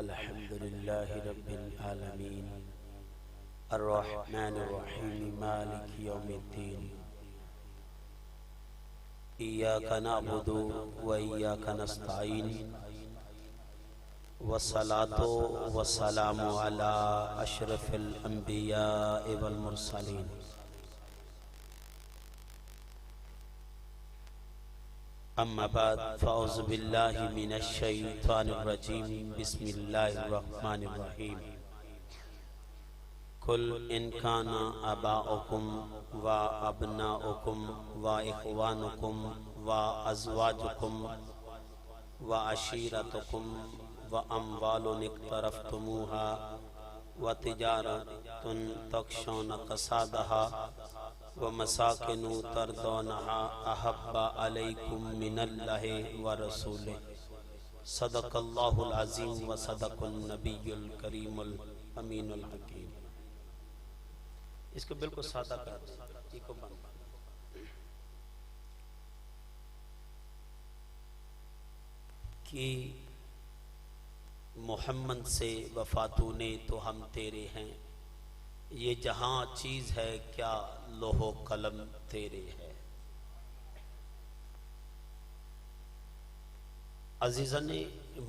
अल्हम्दुलिल्लाहि रब्बिल आलमीन अर्रहमानिर रहीम मालिकि यौमिद्दीन इय्याका नअबुदु व इय्याका नस्तईन वस्सलातु वस्सलामु अला अशरफिल अंबिया वल मुरसलीन। अम्मा बाद फ़अऊज़ु बिल्लाहि मिनश शैतानिर रजीम बिस्मिल्लाहिर रहमानिर रहीम। कुल इन काना आबाउकुम व अबनाउकुम व इख़वानुकुम व अज़वाजुकुम व अशीरतुकुम व अम्वालुन इक़्तरफ़्तुमूहा व तिजारतुन तख़शौना कसादहा व मसाकिनु तरदौनहा अहब्बा अलैकुम मिनल्लाहि व रसूलिही सदक़ल्लाहुल अज़ीम व सदक़न नबियुल करीमुल अमीनुल हकीम। इसको बिल्कुल सादा कर दो, इसको बंद कि मोहम्मद से वफा तूने तो हम तेरे हैं, ये जहां चीज है क्या लोहो कलम तेरे है। अजीज़ाने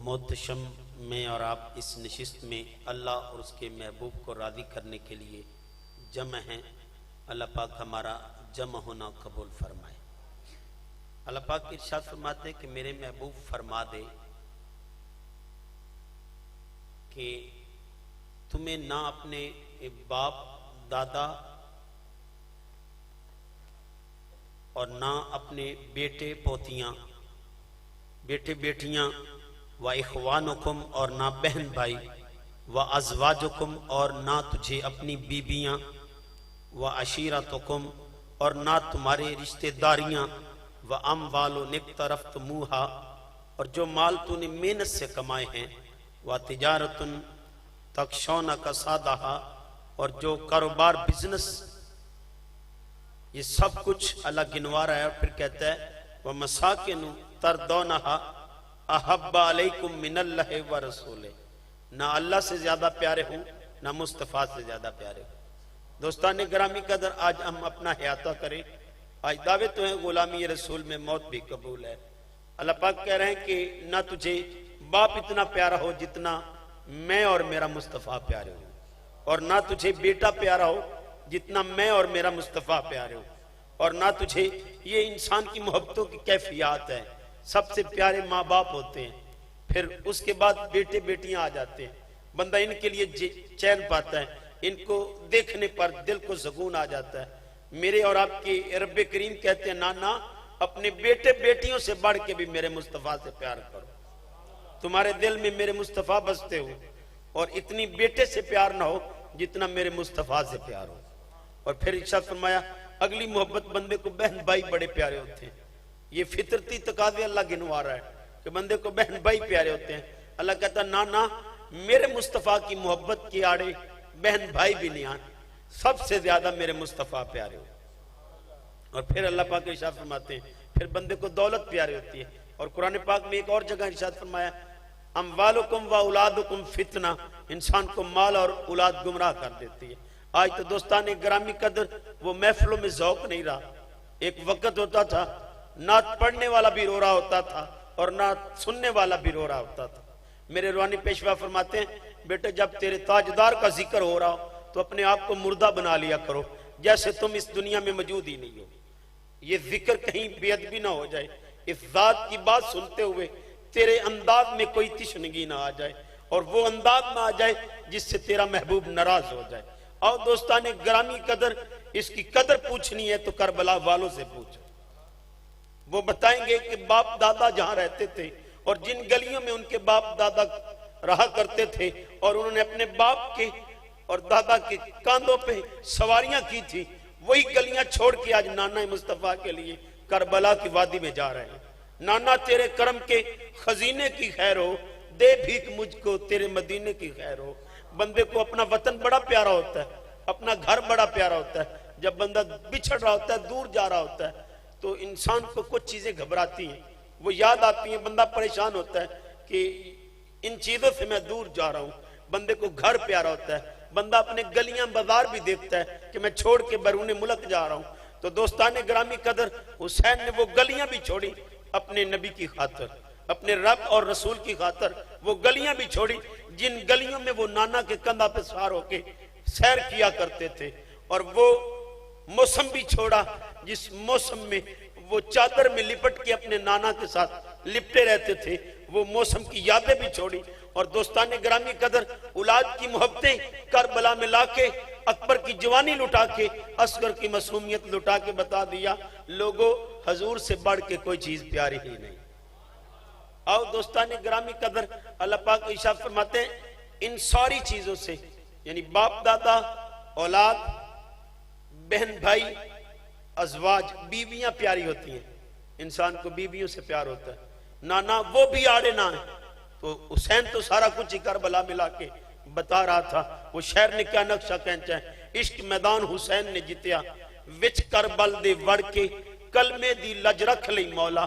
मोहतशम में और आप इस नशिस्त में अल्लाह और उसके महबूब को राज़ी करने के लिए जम हैं। अल्लाह पाक हमारा जम होना कबूल फरमाए। अल्लाह पाक इरशाद फरमाते कि मेरे महबूब फरमा दे कि तुम्हें ना अपने बाप दादा और ना अपने बेटे पोतियां बेटे बेटियां व इख़वानुकुम और ना बहन भाई व अज़वाजुकुम और ना तुझे अपनी बीबियां व अशीरतुकुम और ना तुम्हारे रिश्तेदारियां व अम्वालुन इक़्तरफ़्तुमूहा और जो माल तूने मेहनत से कमाए हैं व तिजारतुन तख़शौना कसादहा और जो कारोबार बिजनेस ये सब कुछ अल्लाह गिनवा रहा है। और फिर कहता है व मसाकिनु तरदौनहा अहब्बा अलैकुम मिनल्लाहि व रसूलिही, ना अल्लाह से ज्यादा प्यारे हो ना मुस्तफ़ा से ज्यादा प्यारे हो। दोस्तान गिरामी कदर, आज हम अपना हयाता करें। आज दावे तो है गुलामी रसूल में मौत भी कबूल है। अल्लाह पाक कह रहे हैं कि ना तुझे बाप इतना प्यारा हो जितना मैं और मेरा मुस्तफ़ा प्यारे हो, और ना तुझे बेटा प्यारा हो जितना मैं और मेरा मुस्तफ़ा प्यारे हो, और ना तुझे ये इंसान की मोहब्बतों की कैफियत है। सबसे प्यारे माँ बाप होते हैं, फिर उसके बाद बेटे बेटियां आ जाते हैं। बंदा इनके लिए चैन पाता है, इनको देखने पर दिल को सुकून आ जाता है। मेरे और आपके रब्बे करीम कहते हैं नाना अपने बेटे बेटियों से बढ़ के भी मेरे मुस्तफ़ा से प्यार करो। तुम्हारे दिल में मेरे मुस्तफ़ा बसते हो, और इतनी बेटे से प्यार ना हो जितना मेरे मुस्तफ़ा से प्यार हो। और फिर इरशाद फरमाया अगली मोहब्बत बंदे को बहन भाई बड़े प्यारे होते हैं। ये फितरती तकाज़े अल्लाह गिनवा रहा है कि बंदे को बहन भाई प्यारे होते हैं। अल्लाह कहता ना ना मेरे मुस्तफ़ा की मोहब्बत की आड़े बहन भाई भी नहीं आए, सबसे ज्यादा मेरे मुस्तफ़ा प्यारे हो। और फिर अल्लाह पाक इरशाद फरमाते हैं फिर बंदे को दौलत प्यारी होती है। और कुरान पाक में एक और जगह इरशाद फरमाया अम्वालुकुम व औलादुकुम फितना, इंसान को माल और औलाद गुमराह कर देती है। आज तो दोस्तान ग्रामी कदर वो महफिलों में ज़ौक नहीं रहा। एक वक्त होता था नात पढ़ने वाला भी रो रहा होता था और नात सुनने वाला भी रो रहा होता था। मेरे रूहानी पेशवा फरमाते हैं बेटे जब तेरे ताजदार का जिक्र हो रहा हो तो अपने आप को मुर्दा बना लिया करो, जैसे तुम इस दुनिया में मौजूद ही नहीं हो। ये जिक्र कहीं बेअदबी ना हो जाए, इस जात की बात सुनते हुए तेरे अंदाज में कोई तिश्नगी ना आ जाए, और वो अंदाज ना आ जाए जिससे तेरा महबूब नाराज हो जाए। और दोस्तान ग्रामी कदर, इसकी कदर पूछनी है तो करबला वालों से पूछो। वो बताएंगे कि बाप दादा जहां रहते थे और जिन गलियों में उनके बाप दादा रहा करते थे, और उन्होंने अपने बाप के और दादा के कांधों पे सवारियां की थी, वही गलियां छोड़ के आज नाना मुस्तफ़ा के लिए करबला की वादी में जा रहे हैं। नाना तेरे करम के खजीने की खैर हो, दे भीख मुझको तेरे मदीने की खैर हो। बंदे को अपना वतन बड़ा प्यारा होता है, अपना घर बड़ा प्यारा होता है। जब बंदा बिछड़ रहा होता है, दूर जा रहा होता है, तो इंसान को कुछ चीजें घबराती हैं, वो याद आती हैं, बंदा परेशान होता है कि इन चीजों से मैं दूर जा रहा हूं। बंदे को घर प्यारा होता है, बंदा अपने गलियां बाजार भी देखता है कि मैं छोड़ के बैरून मुल्क जा रहा हूं। तो दोस्तान ग्रामी कदर, हुसैन ने वो गलियां भी छोड़ी अपने नबी की खातर, अपने रब और रसूल की खातर। वो गलियां भी छोड़ी जिन गलियों में वो नाना के कंधा पे सवार होके सैर किया करते थे, और वो मौसम भी छोड़ा जिस मौसम में वो चादर में लिपट के अपने नाना के साथ लिपटे रहते थे। वो मौसम की यादें भी छोड़ी। और दोस्तान ग्रामी कदर, औलाद की मोहब्बतें करबला में लाके अकबर की जवानी लुटा के असगर की मासूमियत लुटा के बता दिया, लोगों हजूर से बढ़ के कोई चीज प्यारी ही नहीं। आओ दोस्तान ग्रामी कदर, अल्लाह पाक इरशाद फरमाते हैं, इन सारी चीजों से यानी बाप दादा, औलाद, बहन भाई, अजवाज, बीवियां प्यारी होती हैं। इंसान को बीवियों से प्यार होता है। नाना वो भी आड़े ना है। तो हुसैन तो सारा कुछ ही करबला मिला के बता रहा था। वो शहर ने क्या नक्शा खींचा है, इश्क मैदान हुसैन ने जितया, विच करबल दे वड़ के कलमे दी लज रख लई मौला,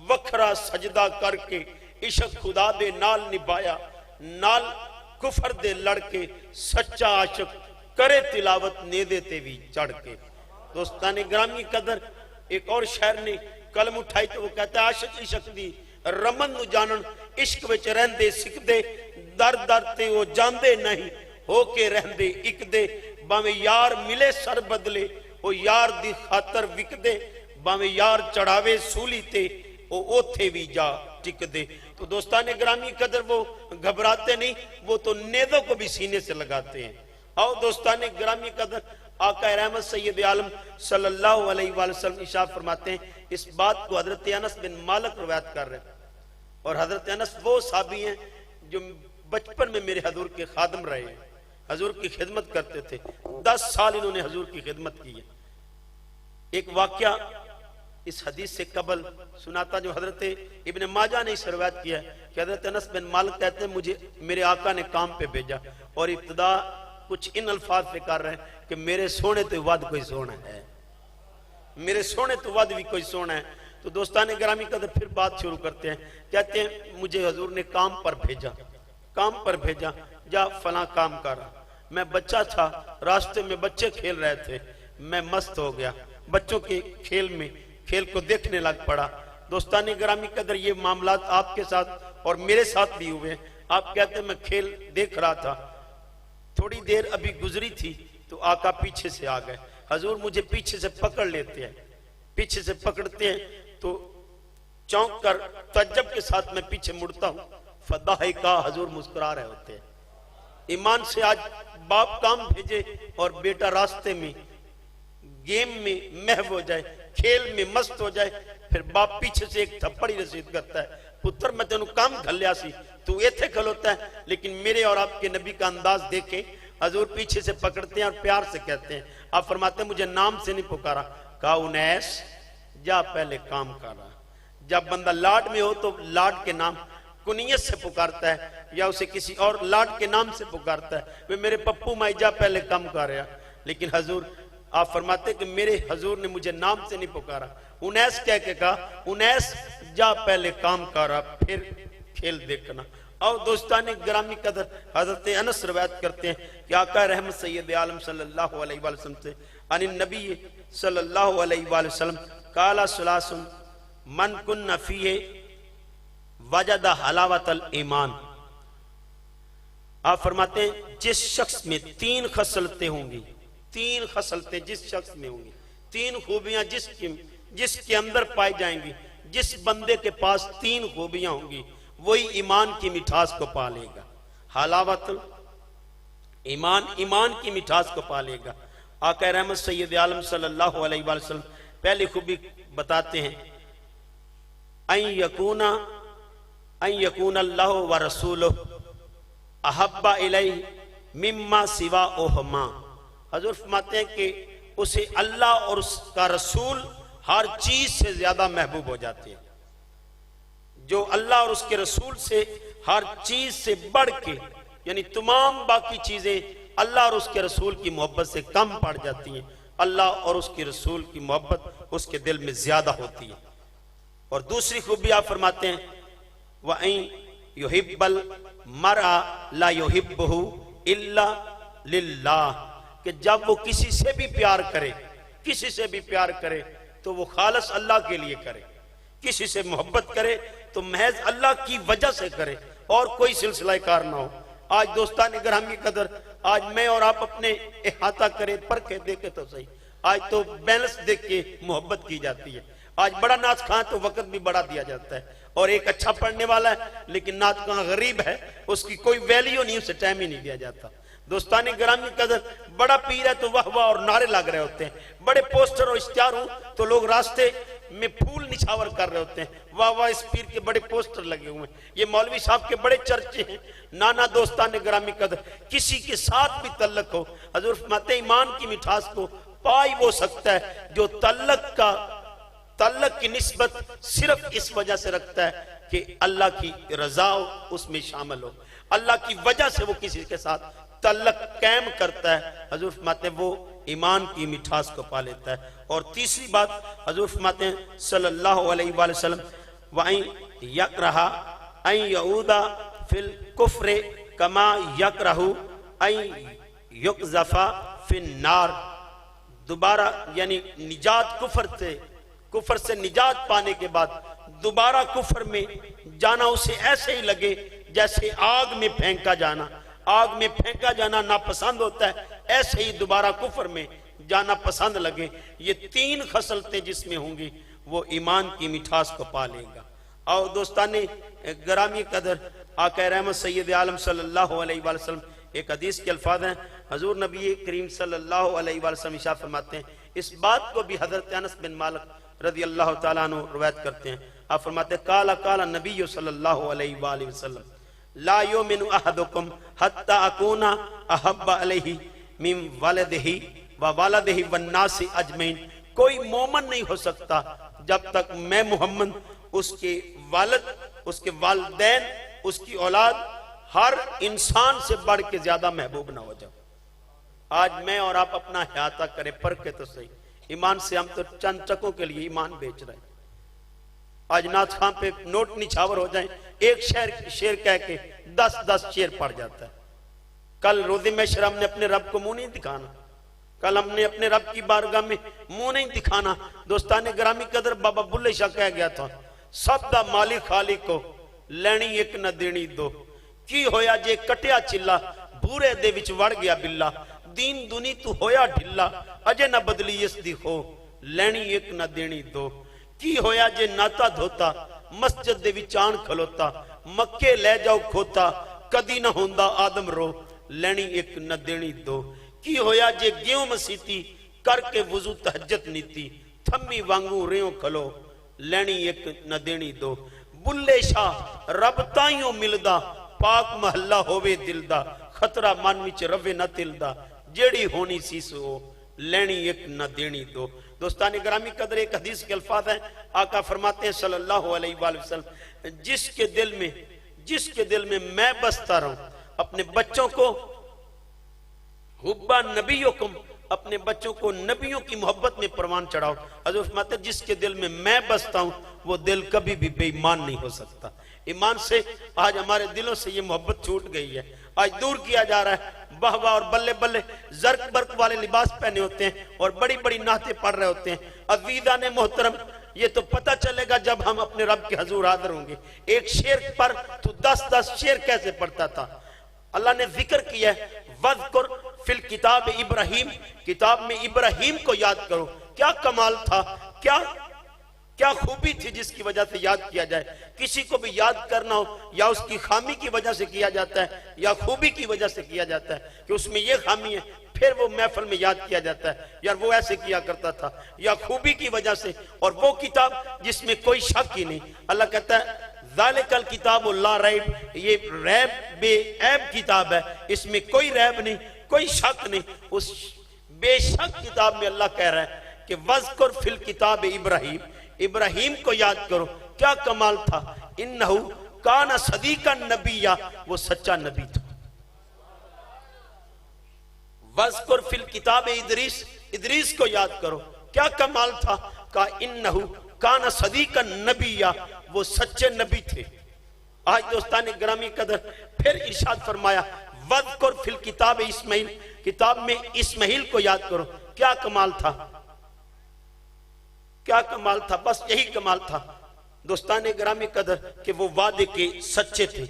वखरा सजदा करके इश्क खुदा दे नाल निभाया, नाल कुफर दे लड़के सच्चा आशिक करे तिलावत नेदे ते भी चढ़ के। दोस्तान ग्रामी कदर, एक और शायर ने कलम उठाई तो वो कहता है, आशिक इश्क दी रमन नु जानन, इश्क विच रहंदे सिकदे, दर दर ते वो जांदे नहीं, होके रहंदे इक दे, भावें यार मिले सर बदले, वो यार दी खातर विकदे, भावें यार चढ़ावे सूली ते, वो ओथे भी जा टिकदे। तो दोस्तान ग्रामी कदर, वो घबराते नहीं, वो तो नेदों को भी सीने से लगाते हैं। आओ दोस्तान ग्रामी कदर, आका रहमत सैयद आलम सल्लल्लाहु अलैहि वसल्लम इरशाद फरमाते हैं, इस बात को हजरत अनस बिन मालिक रवायत कर रहे हैं। और हजरत अनस वो साहबी हैं जो बचपन में मेरे हजूर के खादम रहे हैं, हजूर की खिदमत करते थे। 10 साल इन्होंने हजूर की खिदमत की है। एक वाक्या इस हदीस से कबल सुनाता जो हजरत इब्न माजा ने इस रवायत किया है कि हजरत अनस बिन मालिक कहते हैं, मुझे मेरे आका ने काम पे भेजा और इब्तिदा कुछ इन अल्फाज पे कर रहे हैं कि मेरे सोने तो वद कोई सोना है, मेरे सोने तो वद भी कोई सोना है। तो दोस्तान ग्रामी कदर फिर बात शुरू करते हैं। कहते हैं, मुझे हजूर ने काम पर भेजा, काम पर भेजा, जा फला काम कर। मैं बच्चा था, रास्ते में बच्चे खेल रहे थे, मैं मस्त हो गया, बच्चों के खेल को देखने लग पड़ा। दोस्तान ग्रामी कदर, ये मामलात आपके साथ और मेरे साथ भी हुए। आप कहते हैं, मैं खेल देख रहा था, थोड़ी देर अभी गुजरी थी तो आका पीछे से आ गए। हजूर मुझे पीछे से पकड़ लेते हैं, पीछे से पकड़ते हैं तो चौंक कर तज्जब के साथ मैं पीछे मुड़ता हूं। फदाहिका, हजूर मुस्कुरा रहे होते हैं। ईमान से आज बाप काम भेजे और बेटा रास्ते में गेम में महव हो जाए, खेल में मस्त हो जाए, फिर बाप पीछे से एक थप्पड़ी रसीद करता है, पुत्र मैं तेन काम घलिया सी, तू इथे खलोता है। लेकिन मेरे और आपके नबी का अंदाज देखे, हजूर पीछे से पकड़ते हैं और प्यार से कहते हैं। आप फरमाते हैं, मुझे नाम से नहीं पुकारा, कहा उनैस जा पहले काम करा। जब बंदा लाड में हो तो लाड के नाम कुनियत से पुकारता है या उसे किसी और लाड के नाम से पुकारता है, वे मेरे पप्पू माई जा पहले काम कर रहा। लेकिन हजूर आप फरमाते कि मेरे हजूर ने मुझे नाम से नहीं पुकारा, उनैस कह के कहा, उनैस जा पहले काम करा फिर खेल देखना। और दोस्तान ग्रामी कदर, हजरत अनस रवायत करते हैं कि आका रहमत सैयद आलम सल्लल्लाहु अलैहि वसल्लम से अनिन नबी सल्लल्लाहु अलैहि वसल्लम काला सुलासुन मन कुन्न फीहे वजदा हलावतल ईमान। आप फरमाते हैं, जिस शख्स में 3 खसलतें होंगी, 3 खसलतें जिस शख्स में होंगी, 3 खूबियां जिसके अंदर पाई जाएंगी, जिस बंदे के पास 3 खूबियां होंगी वही ईमान की मिठास को पा लेगा। हलावत ईमान, ईमान की मिठास को पा लेगा। आका रहमत सैयद आलम सल्लल्लाहु अलैहि वसल्लम पहली खूबी बताते हैं, अन यकून अल्लाह व रसूलुहु अहब्बा इलैहि मिम्मा सिवा ओहमा। हजूर फरमाते हैं कि उसे अल्लाह और उसका रसूल हर चीज से ज्यादा महबूब हो जाते हैं। जो अल्लाह और उसके रसूल से हर चीज से बढ़ के, यानी तमाम बाकी चीजें अल्लाह और उसके रसूल की मोहब्बत से कम पड़ जाती हैं, अल्लाह और उसके रसूल की मोहब्बत उसके दिल में ज्यादा होती है। और दूसरी खूबी आप फरमाते हैं, वहीं युहिब्बल मरा ला युहिब्बुहु इल्ला लिल्लाह, कि जब वो किसी से भी प्यार करे, किसी से भी प्यार करे तो वो खालस अल्लाह के लिए करे, किसी से मोहब्बत करे तो महज अल्लाह की वजह से करे और कोई सिलसिला कार ना हो। आज दोस्तान ग्राम की कदर आज मैं और आप अपने इहाता करें, परखे देखे तो सही, आज तो बैलेंस देख के मोहब्बत की जाती है। आज बड़ा नाच खां तो वक्त भी बड़ा दिया जाता है, और एक अच्छा पढ़ने वाला है लेकिन नाच खां गरीब है, उसकी कोई वैल्यू नहीं, उसे टाइम ही नहीं दिया जाता। दोस्तानी ग्रामी कदर बड़ा पीर है तो वाह वाह और नारे लग रहे होते हैं, बड़े पोस्टर और इश्तिहार हो तो लोग रास्ते में फूल निछावर कर रहे होते हैं, वाह वाह इस पीर के बड़े पोस्टर लगे हुए हैं, ये मौलवी साहब के बड़े चर्चे हैं। नाना दोस्तान ग्रामी कदर किसी के साथ भी तल्लक हो, हजूर फरमाते ईमान की मिठास को पाई वो सकता है जो तल्लक की निस्बत सिर्फ इस वजह से रखता है कि अल्लाह की रजा उसमें शामिल हो, अल्लाह की वजह से वो किसी के साथ तल्लक कायम करता है। हजूर फरमाते वो ईमान की मिठास को पा लेता है। और तीसरी बात हजूर फरमाते हैं सल्लल्लाहु अलैहि वसल्लम, वहीं यकरहा अन यऊदा फिल कुफ्र कमा यकरहु अन युक़ज़फ़ा फिन नार, दोबारा यानी निजात कुफर से निजात पाने के बाद दोबारा कुफर में जाना उसे ऐसे ही लगे जैसे आग में फेंका जाना, आग में फेंका जाना नापसंद होता है, ऐसे ही दोबारा कुफर में जाना पसंद लगे। ये तीन खसलतें जिसमें होंगी वो ईमान की मिठास को पा लेगा। और दोस्ताने ग्रामी कदर आका रहमत सैयद आलम सल्लल्लाहु अलैहि वसल्लम एक हदीस के अल्फाज हैं, हजूर नबी करीम सल्लल्लाहु अलैहि वसल्लम इरशाद फरमाते हैं, इस बात को भी हजरत अनस बिन मालिक रज़ी अल्लाह तआला अन्हु रवायत करते हैं। आप फरमाते काला काला नबी सल्लल्लाहु अलैहि वसल्लम ला युमिनु अहदुकुम हत्ता अकूना अहब्बा अलैहि मिन वलदिही व वलदिही वन्नासि अजमईन, कोई मोमन नहीं हो सकता जब तक मैं मोहम्मद उसके वालिद, उसके वालिदैन, उसकी औलाद, हर इंसान से बढ़ के ज्यादा महबूब ना हो जाओ। आज मैं और आप अपना अहाता करें, परखे तो सही, ईमान से हम तो चंद चकों के लिए ईमान बेच रहे हैं। आज नाथ खां पे नोट निछावर हो जाए, एक शेर कह के 10-10 शेर पड़ जाता है। कल रोज़े महशर हमने अपने रब को मुंह नहीं दिखाना, कल हमने अपने रब की बारगाह में मुंह नहीं दिखाना। दोस्ताने ग्रामी कदर बाबा बुल्ले शाह कह गया था, सब दा मालिक खालिक को लैनी एक न देनी दो, की होया जे कटिया चिल्ला भूरे दे विच वड़ गया बिल्ला, दीन दुनी तू होया ढिल्ला अजे न बदली इस दी हो, लैनी एक न देनी दो, की होया जे नाता धोता मस्जिद दे विच आन खलोता, मक्के ले जाओ खोता कदी न होंदा आदम रो, लैनी एक न देनी दो, की होया जे गेहूं मसीती करके वुजू तहज्जुद नीती, थम्मी वांगू रेओ खलो, लैनी एक न देनी दो, बुल्ले शाह रब ताइयों मिलदा पाक महल्ला होवे दिल दा, खतरा मन विच रवे न तिलदा, जेड़ी होनी सी सो लेनी एक न देनी दो। दोस्तानी ग्रामी कदर एक हदीस के अल्फाज हैं, आका फरमाते हैं सल्लल्लाहु अलैहि वसल्लम, जिसके दिल में मैं बसता रहूं, अपने बच्चों को हुब्बा नबियुकुम, अपने बच्चों को नबियों की मोहब्बत में परवान चढ़ाओ। हजूर फरमाते जिसके दिल में मैं बसता हूं वो दिल कभी भी बेईमान नहीं हो सकता। ईमान से आज हमारे दिलों से ये मोहब्बत छूट गई है, आज दूर किया जा रहा है। वाह वाह और बल्ले बल्ले जर्क बर्क वाले लिबास पहने होते हैं और बड़ी बड़ी नाते पढ़ रहे होते हैं। अज़ीज़ान ने मोहतरम, ये तो पता चलेगा जब हम अपने रब के हजूर हाजिर होंगे। एक शेर पर तो 10-10 शेर कैसे पढ़ता था। अल्लाह ने जिक्र किया है वज़कुर फिल किताब इब्राहिम, किताब में इब्राहिम को याद करो। क्या कमाल था, क्या खूबी थी जिसकी वजह से याद किया जाए। किसी को भी याद करना हो या उसकी खामी की वजह से किया जाता है या खूबी की वजह से किया जाता है कि उसमें यह खामी है, फिर वो महफिल में याद किया जाता है यार वो ऐसे किया करता था, या खूबी की वजह से। और वो किताब जिसमें कोई शक ही नहीं। अल्लाह कहता है ज़ालिकल किताब ला रैब, ये रैब बेऐब किताब है, इसमें कोई रैब नहीं, कोई शक नहीं। उस बेशक किताब में अल्लाह कह रहा है कि वज़कुर फिल किताब इब्राहिम, इब्राहिम को याद करो। क्या कमाल था, इन्नहु काना सदीका नबिया, वो सच्चा नबी था। वज़कुर फिल किताब इदरीस, इदरीस को याद करो। क्या कमाल था, का इन्नहु काना सदीका नबिया, वो सच्चे नबी थे। आज दोस्तान ग्रामी कदर फिर इरशाद फरमाया वज़कुर फिल किताब इस्माइल, किताब में इस्माइल को याद करो। क्या कमाल था, क्या कमाल था, बस यही कमाल था दोस्तान ग्रामी कदर कि वो वादे के सच्चे थे।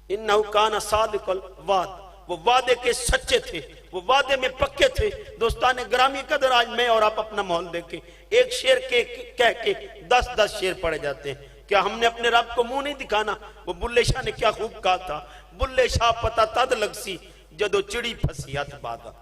इन्नहु कान सादिकुल वाद, वो वादे के सच्चे थे, वो वादे में पक्के थे। दोस्तान ग्रामी कदर आज मैं और आप अपना माहौल देखें, एक शेर के कह के 10-10 शेर पड़े जाते हैं। क्या हमने अपने रब को मुंह नहीं दिखाना? वो बुल्ले शाह ने क्या खूब कहा था, बुल्ले शाह पता तद लगसी जदो चिड़ी फंसी हथ बादा।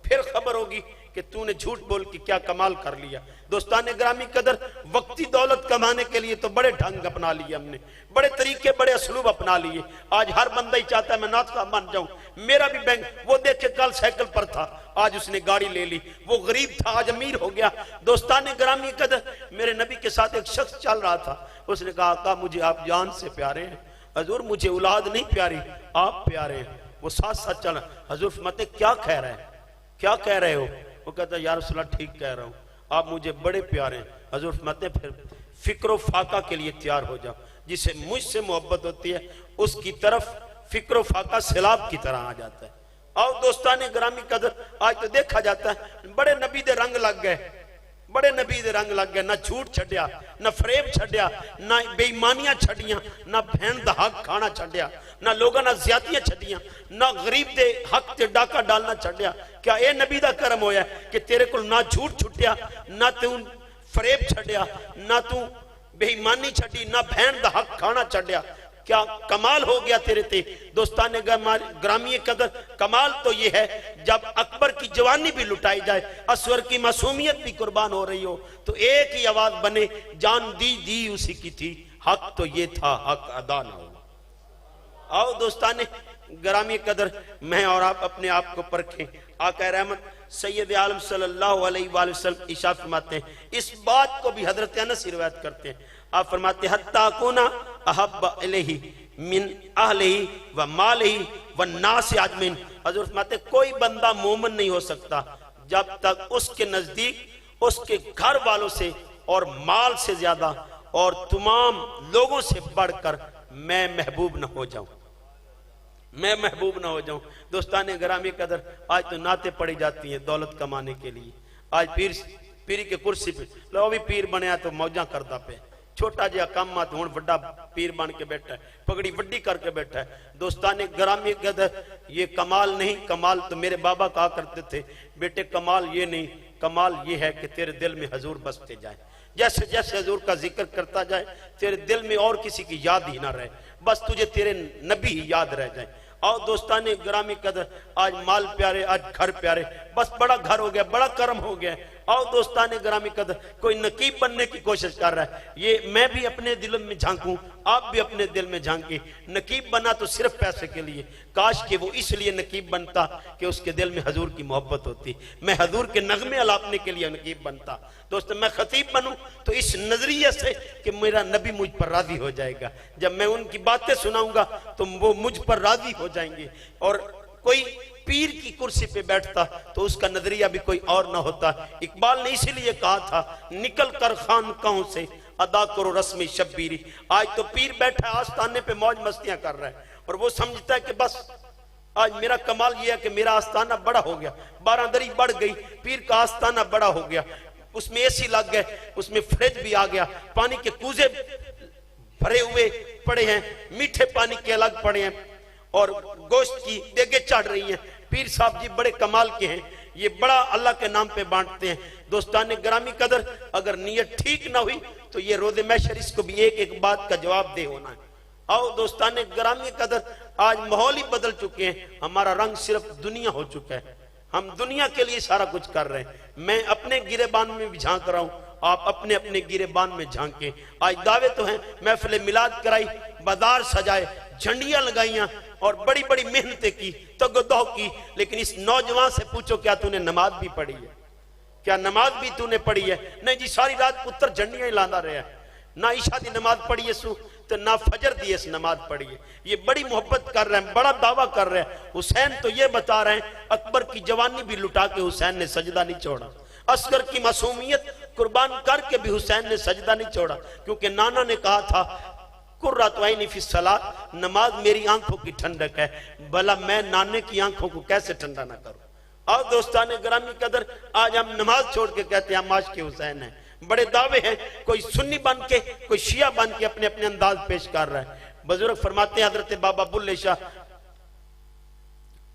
फिर खबर होगी कि तूने झूठ बोल के क्या कमाल कर लिया। दोस्तान ग्रामी कदर वक्ती दौलत कमाने के लिए तो बड़े ढंग अपना लिए हमने, बड़े तरीके बड़े असलूब अपना लिए। आज हर बंदा ही चाहता है मैं नाथ साहब बन जाऊं, मेरा भी बैंक। वो देख के कल साइकिल पर था, आज उसने गाड़ी ले ली। वो गरीब था, आज अमीर हो गया। दोस्तान ग्रामी कदर मेरे नबी के साथ एक शख्स चल रहा था, उसने कहा आका मुझे आप जान से प्यारे हैं। हजूर मुझे औलाद नहीं प्यारी, आप प्यारे हैं। वो साथ साथ चला। हजूर फरमाते क्या कह रहे हैं, क्या कह रहे हो? वो कहता है या रसूल अल्लाह ठीक कह रहा हूँ, आप मुझे बड़े प्यारे हैं। हजूर फरमाते फिर फिक्र फाका के लिए तैयार हो जाओ। जिसे मुझसे मोहब्बत होती है उसकी तरफ फिक्र फाका सैलाब की तरह आ जाता है। और दोस्तान ग्रामी कदर आज तो देखा जाता है बड़े नबी दे रंग लग गए, बड़े नबी दे रंग लग गए। ना झूठ छड्या, ना फरेब छड्या, ना बेईमानियां छड्डियां, ना भैन दा हक खाना छड्या, ना लोगों ना ज्यादतियां छड्डियां, ना गरीब दे हक ते डाका डालना छड्या। क्या ये नबी दा करम होया कि तेरे को ना झूठ छुट्टिया, ना तू फरेब छड्या, ना तू बेईमानी छड्डी, ना भैन दा हक खाना छड्या? क्या कमाल हो गया तेरे ते। दोस्तान ग्रामी कदर कमाल तो ये है जब अकबर की जवानी भी लुटाई जाए, असवर की मासूमियत भी कुर्बान हो रही हो, तो एक ही आवाज बने जान दी दी उसी की थी, हक तो ये था हक अदा ना हुआ। आओ दोस्तान ग्रामी कदर मैं और आप अपने आप को परखें। आका रहमत सैयद आलम सल्लल्लाहु अलैहि वसल्लम इरशाद फरमाते हैं, इस बात को भी हजरत अनस रिवायत करते हैं। आप फरमाते हैं हत्ता कुना अहब्बा इलैहि मिन अहलिही व मालिही व नास अजमईन। हजरत फरमाते कोई बंदा मोमिन नहीं हो सकता जब तक उसके नजदीक उसके घर वालों से और माल से ज्यादा और तमाम लोगों से बढ़कर मैं महबूब न हो जाऊं, मैं महबूब ना हो जाऊं। दोस्तान ग्रामी कदर आज तो नाते पड़ी जाती हैं दौलत कमाने के लिए। आज पीरी के कुर्सी पे लो भी पीर बनया तो मौजा करता पे, छोटा जिहा काम आ तो हुण वड्डा पीर बन के बैठा है, पगड़ी वड्डी करके बैठा है। दोस्तान ग्रामी कदर ये कमाल नहीं, कमाल तो मेरे बाबा कहा करते थे बेटे कमाल ये नहीं, कमाल ये है कि तेरे दिल में हजूर बसते जाए। जैसे जैसे हजूर का जिक्र करता जाए तेरे दिल में और किसी की याद ही ना रहे, बस तुझे तेरे नबी ही याद रह जाए। और दोस्तान ग्रामी कदर आज माल प्यारे, आज घर प्यारे, बस बड़ा घर हो गया, बड़ा कर्म हो गया। और दोस्तान ग्रामी कदर कोई नकीब बनने की कोशिश कर रहा है, ये मैं भी अपने दिल में झांकूं, आप भी अपने दिल में झांके। नकीब बना तो सिर्फ पैसे के लिए, काश कि वो इसलिए नकीब बनता कि उसके दिल में हजूर की मोहब्बत होती। मैं हजूर के नगमे अलापने के लिए नकीब बनता। दोस्तों मैं खतीब बनूं तो इस नजरिए से कि मेरा नबी मुझ पर राजी हो जाएगा, जब मैं उनकी बातें सुनाऊंगा तो वो मुझ पर राजी हो जाएंगे। और कोई पीर की कुर्सी पे बैठता तो उसका नजरिया भी कोई और ना होता। इकबाल ने इसीलिए कहा था निकल कर खानकाहों से अदा करो रस्म शब्बीरी। आज तो पीर बैठा आस्थाने पे मौज मस्तियां कर रहा है और वो समझता है कि बस आज मेरा कमाल ये है कि मेरा आस्थाना बड़ा हो गया, 12 दरी बढ़ गई, पीर का आस्थाना बड़ा हो गया, उसमें एसी लग गए, उसमें फ्रिज भी आ गया, पानी के कूजे भरे हुए पड़े हैं, मीठे पानी के अलग पड़े हैं और गोश्त की देगे चढ़ रही हैं। पीर साहब जी बड़े कमाल के हैं, ये बड़ा अल्लाह के नाम पे बांटते हैं। दोस्तान ग्रामी कदर अगर नीयत ठीक ना हुई तो ये रोज़े महशर इसको भी एक एक बात का जवाब दे होना है। आओ दोस्तान ग्रामी कदर आज माहौल ही बदल चुके हैं, हमारा रंग सिर्फ दुनिया हो चुका है, हम दुनिया के लिए सारा कुछ कर रहे हैं। मैं अपने गिरेबान में भी झांक रहा हूं, आप अपने अपने गिरेबान में झांके। आज दावे तो हैं, महफिल मिलाद कराई, बाजार सजाए, झंडियां लगाइयां और बड़ी बड़ी मेहनतें की, तगदो की, लेकिन इस नौजवान से पूछो क्या तूने नमाज भी पढ़ी है, क्या नमाज भी तूने पढ़ी है? नहीं जी, सारी रात पुत्र झंडियां ही लाना रहे हैं, ना ईशा की नमाज पढ़ी है सू तो ना फजर दी नमाज पढ़ी है। ये बड़ी मोहब्बत कर रहे हैं, बड़ा दावा कर रहे हैं। हुसैन तो ये बता रहे हैं अकबर की जवानी भी लुटा के हुसैन ने सजदा नहीं छोड़ा, असगर की मासूमियत कुर्बान करके भी हुसैन ने सजदा नहीं छोड़ा, क्योंकि नाना ने कहा था कुर्रतु ऐनी फी सलात, नमाज मेरी आंखों की ठंडक है, भला मैं नाने की आंखों को कैसे ठंडा ना करूं। और दोस्तान ग्रामी कदर, आज हम नमाज छोड़ के कहते हैं हम आशिक़ हुसैन हैं, बड़े दावे हैं, कोई सुन्नी बन के कोई शिया बन के अपने अपने अंदाज पेश कर रहा है। बुजुर्ग फरमाते हैं हजरत बाबा बुल्ले शाह,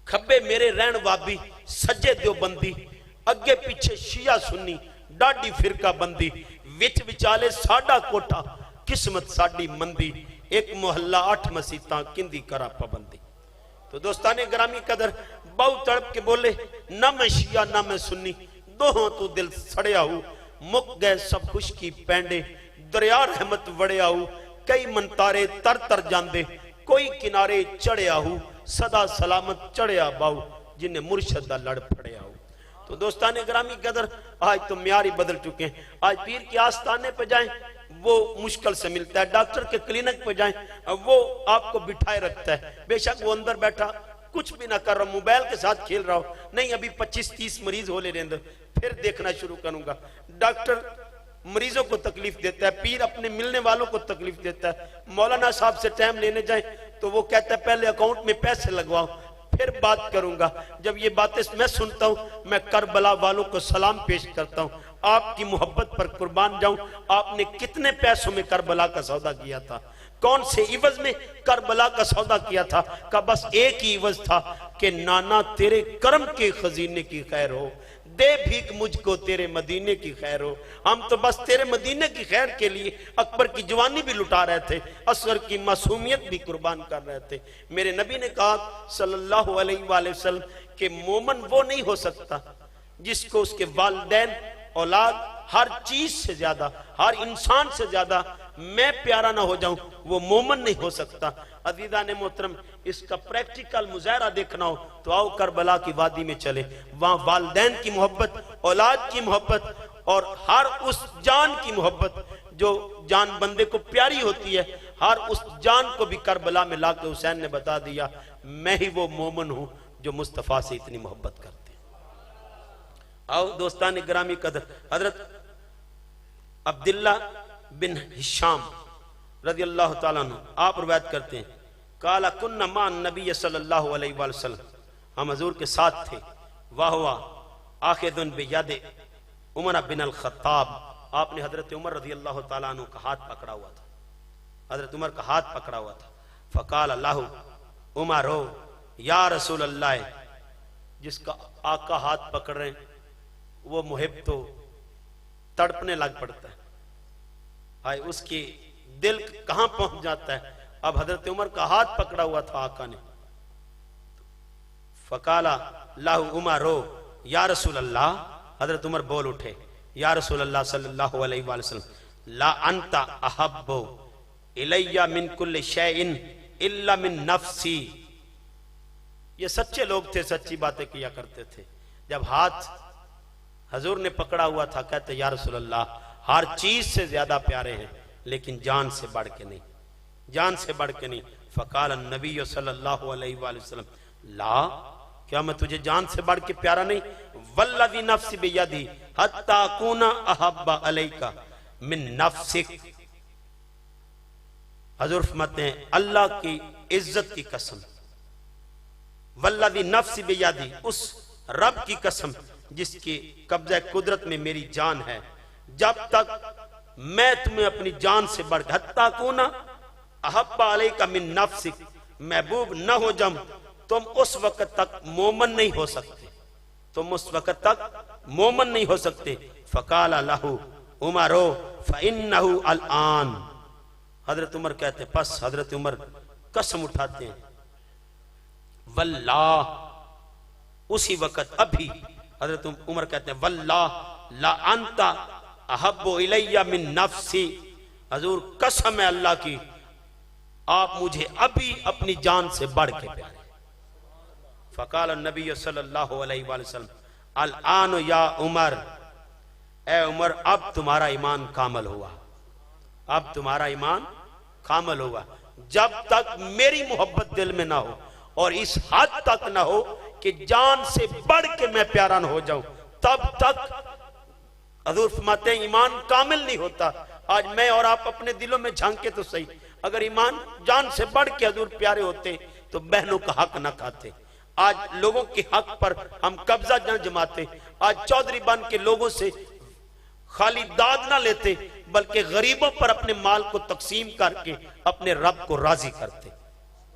खब्बे मेरे रहन वाबी, सज्जे देवबंदी, अगे पीछे शिया सुन्नी, डाडी फिरका बंदी, विच विचाले साडा कोठा, किस्मत साडी मंदी, एक मोहल्ला 8 मसीता किंदी करा पाबंदी। तो दोस्ताने ग्रामी कदर, बहु तड़प के बोले, ना मैं शिया ना मैं सुन्नी, दोहों तो दिल सड़िया हूं, मुक गए सब खुश की पैंडे, दरिया रहमत वड़िया हूं, कई मनतारे तर तर जांदे, कोई किनारे चढ़िया हूं, सदा सलामत चढ़िया बाहू, जिन्हें मुर्शद दा लड़ फड़िया हूं। तो दोस्ताने ग्रामी कदर, आज तो म्यारी बदल चुके हैं। आज पीर के आस्थाने पे जाएं वो मुश्किल से मिलता है, डॉक्टर के क्लिनिक पे जाएं वो आपको बिठाए रखता है, बेशक वो अंदर बैठा कुछ भी ना कर रहा, मोबाइल के साथ खेल रहा हो, नहीं अभी 25-30 मरीज हो ले अंदर, फिर देखना शुरू करूंगा। डॉक्टर मरीजों को तकलीफ देता है, पीर अपने मिलने वालों को तकलीफ देता है। मौलाना साहब से टाइम लेने जाए तो वो कहता है पहले अकाउंट में पैसे लगवाओ फिर बात करूंगा। जब ये बातें मैं सुनता हूं, मैं करबला वालों को सलाम पेश करता हूं, आपकी मोहब्बत पर कुर्बान जाऊं। आपने कितने पैसों में करबला का सौदा किया था, कौन से इवज में करबला का सौदा किया था? का बस एक ही इवज था कि नाना तेरे कर्म के खजीने की खैर हो, दे भीख मुझको तेरे मदीने की खैर हो। हम तो बस तेरे मदीने की खैर के लिए अकबर की जवानी भी लुटा रहे थे, असगर की मासूमियत भी कुर्बान कर रहे थे। मेरे नबी ने कहा सल्लल्लाहु अलैहि वसल्लम कि मोमन वो नहीं हो सकता जिसको उसके वालिदैन, औलाद, हर चीज से ज्यादा, हर इंसान से ज्यादा मैं प्यारा ना हो जाऊं, वो मोमन नहीं हो सकता। अजीजा ने मोहतरम, इसका प्रैक्टिकल मुजाहरा देखना हो तो आओ करबला की वादी में चले, वहां वालिदैन की मोहब्बत, औलाद की मोहब्बत और हर उस जान की मोहब्बत जो जान बंदे को प्यारी होती है, हर उस जान को भी करबला में लाके हुसैन ने बता दिया मैं ही वो मोमन हूं जो मुस्तफा से इतनी मोहब्बत करते हैं। आओ दोस्तान ग्रामी कदर, हजरत अब्दुल्ला बिन हिशाम रज़ी अल्लाह ताला अन्हु आप रिवायत करते हैं, काला कुन्ना मान नबी सल्लल्लाहु अलैहि वसल्लम, हम हजूर के साथ थे, वाह वाह आखिदुन बियदे उमर बिन अल खत्ताब, आपने हजरत उमर रज़ी अल्लाह ताला अन्हु का हाथ पकड़ा हुआ था, हजरत उमर का हाथ पकड़ा हुआ था। फ़काल अल्लाहु उमर हो या रसूल अल्लाह, जिसका आका हाथ पकड़ रहे हैं वो मुहिब तो तड़पने लग पड़ता है, हाय उसकी दिल कहां पहुंच जाता है। अब हजरत उमर का हाथ पकड़ा हुआ था आका ने। फकाला लाहु उमर हो या रसूल अल्लाह, हजरत उमर बोल उठे या रसूल अल्लाह सल्लल्लाहु अलैहि वसल्लम ला अंता अहब्बु इलैया मिन कुल्li शैइन इल्ला मिन नफ्सी। ये सच्चे लोग थे, सच्ची बातें किया करते थे। जब हाथ हजूर ने पकड़ा हुआ था कहते या रसूल अल्लाह हर चीज से ज्यादा प्यारे हैं लेकिन जान से बढ़ के नहीं, जान से बढ़ के नहीं। फ़काल नबी सल्लल्लाहु अलैहि वसल्लम ला, क्या मैं तुझे जान से बढ़ के प्यारा नहीं? वल्लज़ी नफ्सी बियदी हत्ता कुना अहब्बा अलैका मिन नफ्सिक। हजूर फरमाते हैं अल्लाह की इज्जत की कसम, वल्लज़ी नफ्सी बियदी, उस रब की कसम जिसकी कब्ज़ा कुदरत में मेरी जान है, जब तक मैं तुम्हें अपनी जान से बढ़ हत्ता कुना अहब्बा अलैका मिन नफ्सिक, महबूब न हो जाऊं, तुम उस वक्त तक मोमन नहीं हो सकते, तुम उस वक्त तक मोमन नहीं हो सकते। फ़काल लहू उमरो फ़इन्नहु अलआन, हजरत उमर कहते बस हजरत उमर कसम उठाते हैं वल्लाह, उसी वक्त अभी हजरत उमर कहते हैं वल्लाह ला अंता अहब्बु इलैया मिन नफ्सी, हजूर कसम है अल्लाह की आप मुझे अभी अपनी जान से बढ़ के प्यारे। फ़काल नबी सल्लल्लाहु अलैहि वसल्लम अल आन या उमर, ए उमर अब तुम्हारा ईमान कामल हुआ, अब तुम्हारा ईमान कामल हुआ। जब तक मेरी मोहब्बत दिल में ना हो और इस हद तक ना हो कि जान से बढ़ के मैं प्यारा ना हो जाऊं, तब तक हजूर फरमाते हैं ईमान कामिल नहीं होता। आज मैं और आप अपने दिलों में झांके तो सही, अगर ईमान जान से बढ़ के हजूर प्यारे होते तो बहनों का हक ना खाते। आज लोगों के हक पर हम कब्जा न जमाते। आज चौधरी बन के लोगों से खाली दाद ना लेते, बल्कि गरीबों पर अपने माल को तकसीम करके अपने रब को राजी करते,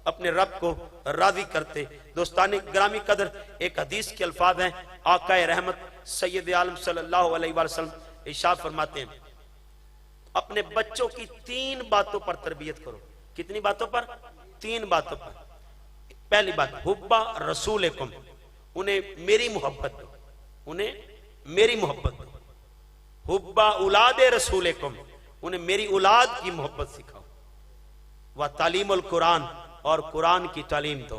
अपने रब को राजी करते। दोस्तानी ग्रामी कदर, एक हदीस के अल्फाज हैं, आकाए रहमत सैयद आलम सल्लल्लाहु अलैहि वसल्लम इरशाद फरमाते हैं, अपने बच्चों की 3 बातों पर तरबियत करो। कितनी बातों पर? 3 बातों पर। पहली बात, हुब्बा रसूलकुम, उन्हें मेरी मोहब्बत दो, उन्हें मेरी मोहब्बत दो। हुब्बा औलादे रसूलकुम, उन्हें मेरी औलाद की मोहब्बत सिखाओ। व तालीमुल कुरान, और कुरान की तालीम दो।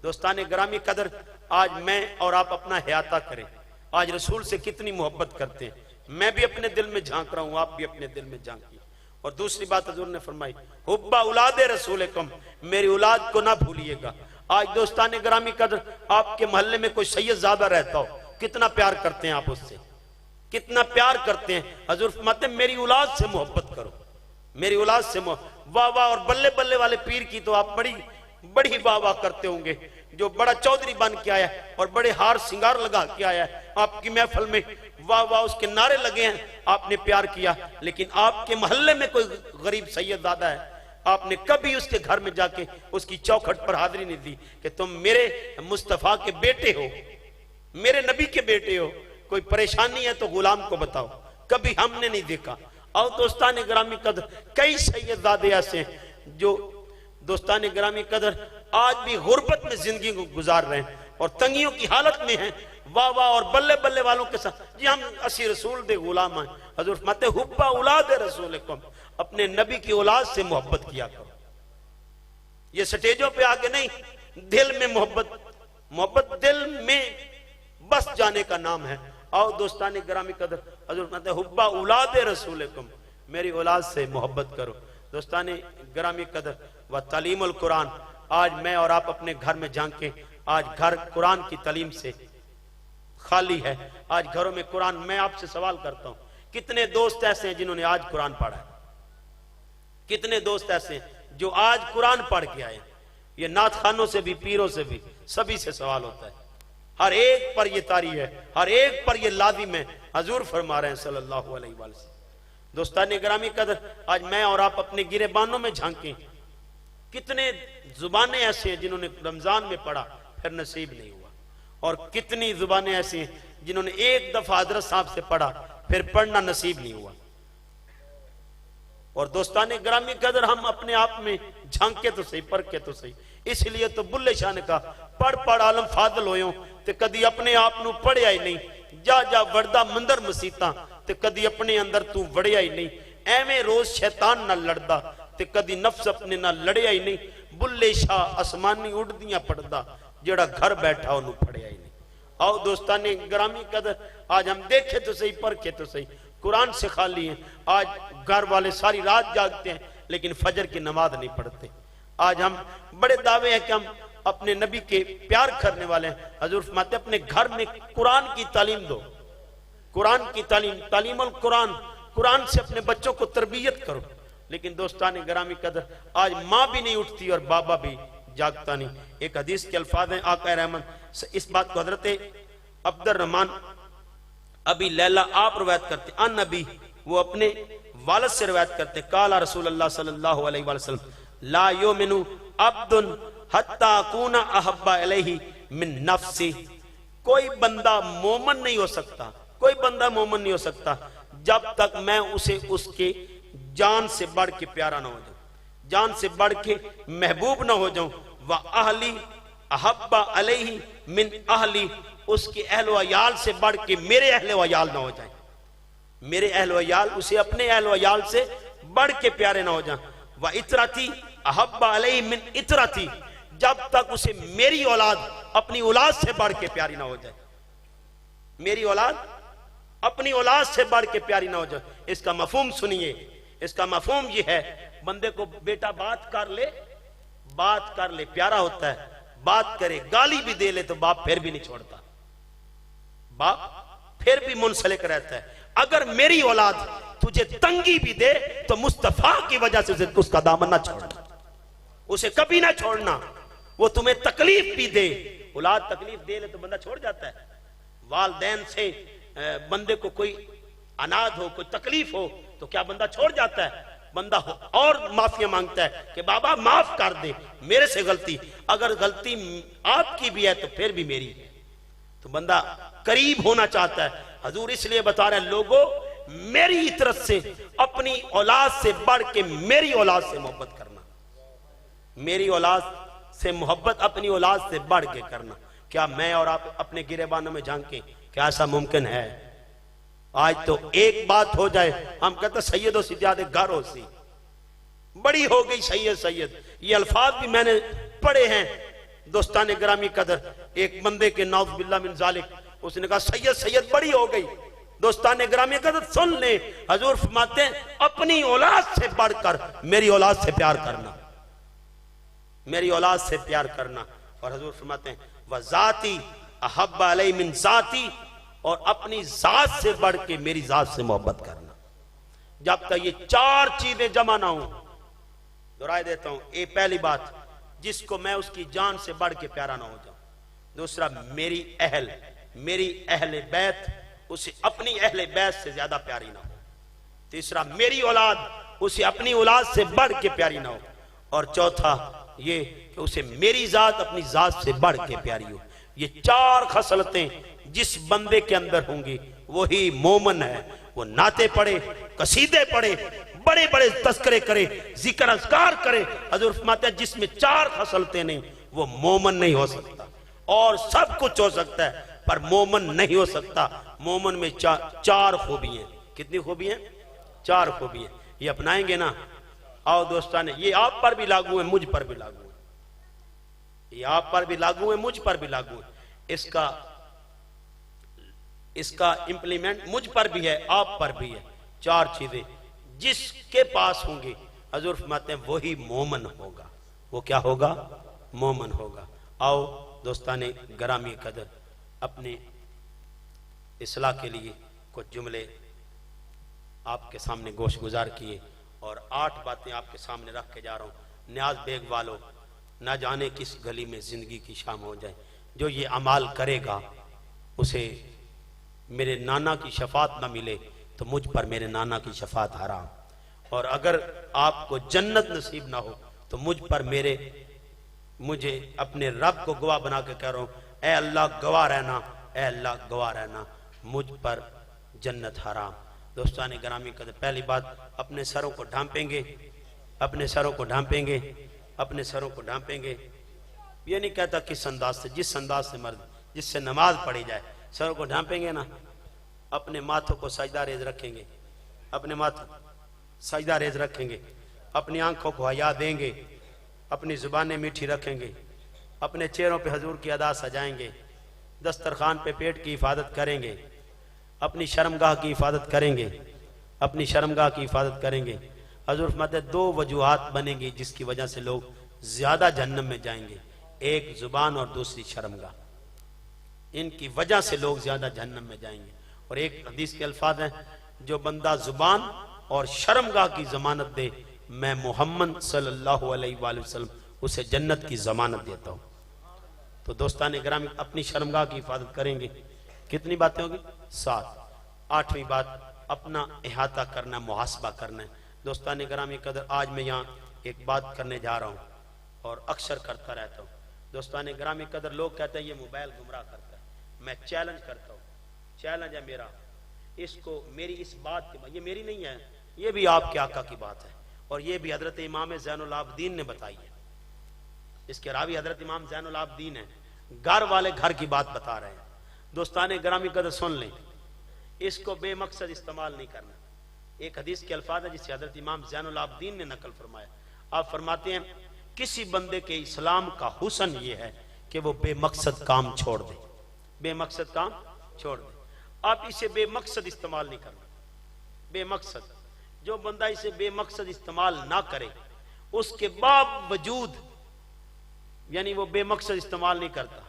दोस्तान ग्रामी कदर, आज मैं और आप अपना हयाता करें, आज रसूल से कितनी मोहब्बत करते हैं। मैं भी अपने दिल में झांक रहा हूं, आप भी अपने दिल में झांकिए। और दूसरी बात हजूर ने फरमाई, हुब्बा औलादे रसूलकुम, मेरी औलाद को ना भूलिएगा। आज दोस्तान ग्रामी कदर, आपके मोहल्ले में कोई सैयद ज्यादा रहता हो, कितना प्यार करते हैं आप उससे, कितना प्यार करते हैं। हजूर फरमाते मेरी औलाद से मोहब्बत करो, मेरी औलाद से वाह वाह। और बल्ले बल्ले वाले पीर की तो आप बड़ी बड़ी वाह वाह करते होंगे, जो बड़ा चौधरी बन के आया और बड़े हार सिंगार लगा के आया आपकी महफिल में, वाह वाह उसके नारे लगे हैं, आपने प्यार किया। लेकिन आपके मोहल्ले में कोई गरीब सैयदजादा है, आपने कभी उसके घर में जाके उसकी चौखट पर हाजिरी नहीं दी कि तुम मेरे मुस्तफा के बेटे हो, मेरे नबी के बेटे हो, कोई परेशानी है तो गुलाम को बताओ। कभी हमने नहीं देखा। और दोस्तान ग्रामी कदर, कई सैयदजादे ऐसे हैं जो दोस्तान ग्रामी कदर आज भी गुर्बत में जिंदगी को गुजार रहे हैं और तंगियों की हालत में हैं, वाह वाह। और बल्ले बल्ले वालों के साथ जी हम असी रसूल दे गुलाम हैं। हजूर फरमाते हुब्बा औलाद रसूलकुम, अपने नबी की औलाद से मोहब्बत किया करो। ये स्टेजों पे आके नहीं, दिल में मोहब्बत, मोहब्बत दिल में बस जाने का नाम है। आओ दोस्तानी ग्रामी कदर, हजूर फरमाते हुब्बा औलाद रसूलकुम, मेरी औलाद से मोहब्बत करो। दोस्तानी ग्रामी कदर, व तालीमुल कुरान, आज मैं और आप अपने घर में झांके, आज घर कुरान की तालीम से खाली है। आज घरों में कुरान, मैं आपसे सवाल करता हूं, कितने दोस्त ऐसे हैं जिन्होंने आज कुरान पढ़ा है? कितने दोस्त ऐसे हैं जो आज कुरान पढ़ के आए? ये नाथ खानों से भी, पीरों से भी, सभी से सवाल होता है। हर एक पर ये तारी है, हर एक पर ये लाजिम है। हजूर फरमा रहे हैं सल्लल्लाहु अलैहि वसल्लम। दोस्तानी ग्रामी कदर, आज मैं और आप अपने गिरेबानों में झांकें, कितने जुबानें ऐसे हैं जिन्होंने रमजान में पढ़ा फिर नसीब नहीं हुआ, और कितनी जुबानें ऐसी हैं जिन्होंने एक दफा हजरत साहब से पढ़ा फिर पढ़ना नसीब नहीं हुआ। और दोस्ताने ग्रामी कदर, हम अपने आप में झांके तो सही, पढ़ के तो सही। इसलिए तो बुल्ले शाह ने कहा, पढ़ पढ़ आलम फादल होयो ते कदी अपने आप नू पढ़िया ही नहीं, जा जा वरदा मंदर मसीता ते कदी अपने अंदर तू वड़िया ही नहीं, एवें रोज शैतान ना लड़दा ते कदी नफ्स अपने ना लड़िया ही नहीं। बुल्ले शाह आसमानी उड़दियां पढ़दा, जेड़ा घर बैठा उन्हों पढ़िया ही नहीं। आओ दोस्ताने ग्रामी कदर, आज हम देखे तो सही, परखे तो सही, कुरान से खाली हैं। आज घर वाले सारी रात जागते हैं लेकिन फजर की नमाज नहीं पढ़ते। आज हम बड़े दावे हैं कि हम अपने नबी के प्यार करने वाले हैं। हजूर फरमाते अपने घर में कुरान की तालीम दो, कुरान की तालीम, तालीमुल कुरान, कुरान से अपने बच्चों को तरबियत करो। लेकिन दोस्तान ग्रामी कदर, आज माँ भी नहीं उठती और बाबा भी जागता नहीं। एक हदीस के अल्फाज हैं, आका रहमत इस बात को हजरत अब्दुर रहमान अभी लैला आप रवायत करते, अन नबी, वो अपने वालिद से रवायत करते, काला रसूलुल्लाह सल्लल्लाहु अलैहि वसल्लम, ला युमिनु अब्दुन हत्ता कुना अहब्बा इलैहि मिन नफ्सी, कोई बंदा मोमन नहीं हो सकता, कोई बंदा मोमन नहीं हो सकता जब तक मैं उसे उसके जान से बढ़ के प्यारा ना हो जाऊं, जान से बढ़ के महबूब ना हो जाऊं। व अहली अहब्बा अलैहि मिन अहली, उसके अहल व अयाल से बढ़ के मेरे अहल व अयाल ना हो जाए, मेरे अहल व अयाल उसे अपने अहल व अयाल से बढ़ के प्यारे ना हो जाए। व इतरती अहब्बा अलैहि मिन इतरती, जब तक उसे मेरी औलाद अपनी औलाद से बढ़ के प्यारी ना हो जाए, मेरी औलाद अपनी औलाद से बढ़ के प्यारी ना हो जाए। इसका मफहूम सुनिए, इसका मफहूम ये है, बंदे को बेटा बात कर ले, बात कर ले, प्यारा होता है, बात करे, गाली भी दे ले तो बाप फिर भी नहीं छोड़ता, बाप फिर भी मुंसलिक रहता है। अगर मेरी औलाद तुझे तंगी भी दे तो मुस्तफा की वजह से उसे उसका दामन ना छोड़ना, उसे कभी ना छोड़ना। वो तुम्हें तकलीफ भी दे, औलाद तकलीफ दे ले तो बंदा छोड़ जाता है। वालदैन से बंदे को कोई अनाथ हो, कोई तकलीफ हो तो क्या बंदा छोड़ जाता है? बंदा और माफिया मांगता है कि बाबा माफ कर दे, मेरे से गलती, अगर गलती आपकी भी है तो फिर भी मेरी है। तो बंदा करीब होना चाहता है। हजूर इसलिए बता रहे हैं, लोगों मेरी तरफ से अपनी औलाद से बढ़ के मेरी औलाद से मोहब्बत करना, मेरी औलाद से मोहब्बत अपनी औलाद से बढ़ के करना। क्या मैं और आप अपने गिरेबानों में झांकें? क्या ऐसा मुमकिन है? आज तो एक बात हो जाए, हम कहते सैयदों से ज्यादा घर हो सी बड़ी हो गई। सैयद सैयद ये अल्फाज भी मैंने पढ़े हैं दोस्ताने ग्रामी कदर। एक बंदे के नौज बिल्ला मिन जालिक, उसने कहा सैयद सैयद बड़ी हो गई। दोस्ताने ग्रामी कदर सुन ले, हजूर फरमाते हैं अपनी औलाद से बढ़कर मेरी औलाद से प्यार करना, मेरी औलाद से प्यार करना। और हजूर फरमाते हैं वजाती अहब्बा अलैहि मिन जाती, और अपनी जात से बढ़ के मेरी जात से मोहब्बत करना। जब तक ये चार चीजें जमा ना हो, दोहराए देता हूं, ये पहली बात, जिसको मैं उसकी जान से बढ़ के प्यारा ना हो जाऊं। दूसरा, मेरी अहले बैत उसे अपनी अहले बैत से ज्यादा प्यारी ना हो। तीसरा, मेरी औलाद उसे अपनी औलाद से बढ़ के प्यारी ना हो। और चौथा ये कि उसे मेरी जात अपनी जात से बढ़ के प्यारी हो। ये चार खसलतें जिस बंदे के अंदर होंगी वही मोमन है। वो नाते पढ़े, कसीदे पढ़े, बड़े बड़े तस्करे करे, जिक्र अज़कार करे, हजूर फरमाते हैं जिसमें चार खसलतें नहीं वो मोमन नहीं हो सकता। और सब कुछ हो सकता है पर मोमन नहीं हो सकता। मोमन में चार खूबी हैं। कितनी खूबी हैं? चार खूबी हैं। ये अपनाएंगे ना? आओ दोस्ताने, ये आप पर भी लागू है, मुझ पर भी लागू है। ये आप पर भी लागू है, मुझ पर भी लागू है। इसका इंप्लीमेंट मुझ पर भी है, आप पर भी है। चार चीजें जिसके पास होंगी हजूर फरमाते हैं वही मोमन होगा। वो क्या होगा? मोमन होगा। आओ दोस्ताने ग्रामी कदर, अपने इस्लाह के लिए कुछ जुमले आपके सामने गोश गुजार किए और 8 बातें आपके सामने रख के जा रहा हूं। न्याज बेग वालों, ना जाने किस गली में जिंदगी की शाम हो जाए, जो ये अमाल करेगा उसे मेरे नाना की शफात ना मिले तो मुझ पर मेरे नाना की शफात हराम। और अगर आपको जन्नत नसीब ना हो तो मुझ पर मुझे अपने रब को गवाह बना के कह रहा हूं, ए अल्लाह गवाह रहना, ए अल्लाह गवाह रहना, मुझ पर जन्नत हराम। दोस्ताने ग्रामी कदर, पहली बात, अपने सरों को ढांपेंगे, अपने सरों को ढांपेंगे, अपने सरों को ढांपेंगे। ये नहीं कहता किस अंदाज से, जिस अंदाज से मर्द, जिससे नमाज पढ़ी जाए, सरों को ढांपेंगे ना। अपने माथों को सजदा रेज रखेंगे, अपने माथों सजदा रेज रखेंगे, अपनी आंखों को हया देंगे, अपनी जुबानें मीठी रखेंगे, अपने चेहरों पे हजूर की अदा सजाएंगे, दस्तरखान पे पेट की हिफाजत करेंगे, अपनी शर्मगाह की हिफाजत करेंगे, अपनी शर्मगाह की हिफाजत करेंगे। हजूर फरमाते हैं 2 वजूहात बनेंगी जिसकी वजह से लोग ज्यादा जन्नत में जाएंगे, एक जुबान और दूसरी शर्मगाह। इनकी वजह से लोग ज्यादा जहन्नम में जाएंगे। और एक हदीस के अल्फाज हैं, जो बंदा जुबान और शर्मगाह की जमानत दे, मैं मोहम्मद सल्लल्लाहु अलैहि वसल्लम उसे जन्नत की जमानत देता हूं। तो दोस्ताने ग्रामी, अपनी शर्मगाह की हिफाजत करेंगे। कितनी बातें होगी? 7। 8वीं बात, अपना इहाता करना, मुहासबा करना है। दोस्ताने ग्रामी कदर, आज मैं यहाँ एक बात करने जा रहा हूँ और अक्सर करता रहता हूँ। दोस्ताने ग्रामी कदर, लोग कहते हैं ये मोबाइल गुमराह करता है। मैं चैलेंज करता हूँ, चैलेंज है मेरा, इसको मेरी इस बात की, ये मेरी नहीं है, ये भी आपके आका की बात है और ये भी हजरत इमाम ज़ैनुल आबिदीन ने बताई है। इसके रावी हजरत इमाम ज़ैनुल आबिदीन है, घर वाले घर की बात बता रहे हैं। दोस्ताने ग्रामी कदर सुन लें, इसको बेमकसद इस्तेमाल नहीं करना। एक हदीस के अल्फाज है जिसे हजरत इमाम ज़ैनुल आबिदीन ने नकल फरमाया। आप फरमाते हैं, किसी बंदे के इस्लाम का हुस्न ये है कि वो बेमकसद काम छोड़ दे, बेमकसद काम छोड़ दे। आप इसे बेमकसद इस्तेमाल नहीं करना, बेमकसद। जो बंदा इसे बेमकसद इस्तेमाल ना करे, उसके बावजूद यानी वो बेमकसद इस्तेमाल नहीं करता,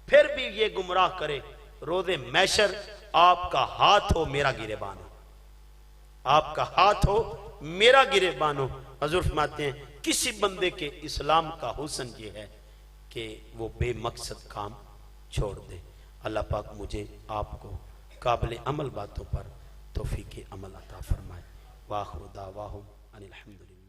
फिर भी ये गुमराह करे, रोज़े मैशर आपका हाथ हो, मेरा गिरेबान हो। आपका हाथ हो, मेरा गिरेबान हो। हजूर फरमाते हैं किसी बंदे के इस्लाम का हुस्न ये है कि वो बेमकसद काम छोड़ दे। अल्लाह पाक मुझे आपको काबिल अमल बातों पर तौफीक अमल अता फरमाए। वाखिर दावाहुम अनिल हम्दुलिल्लाह।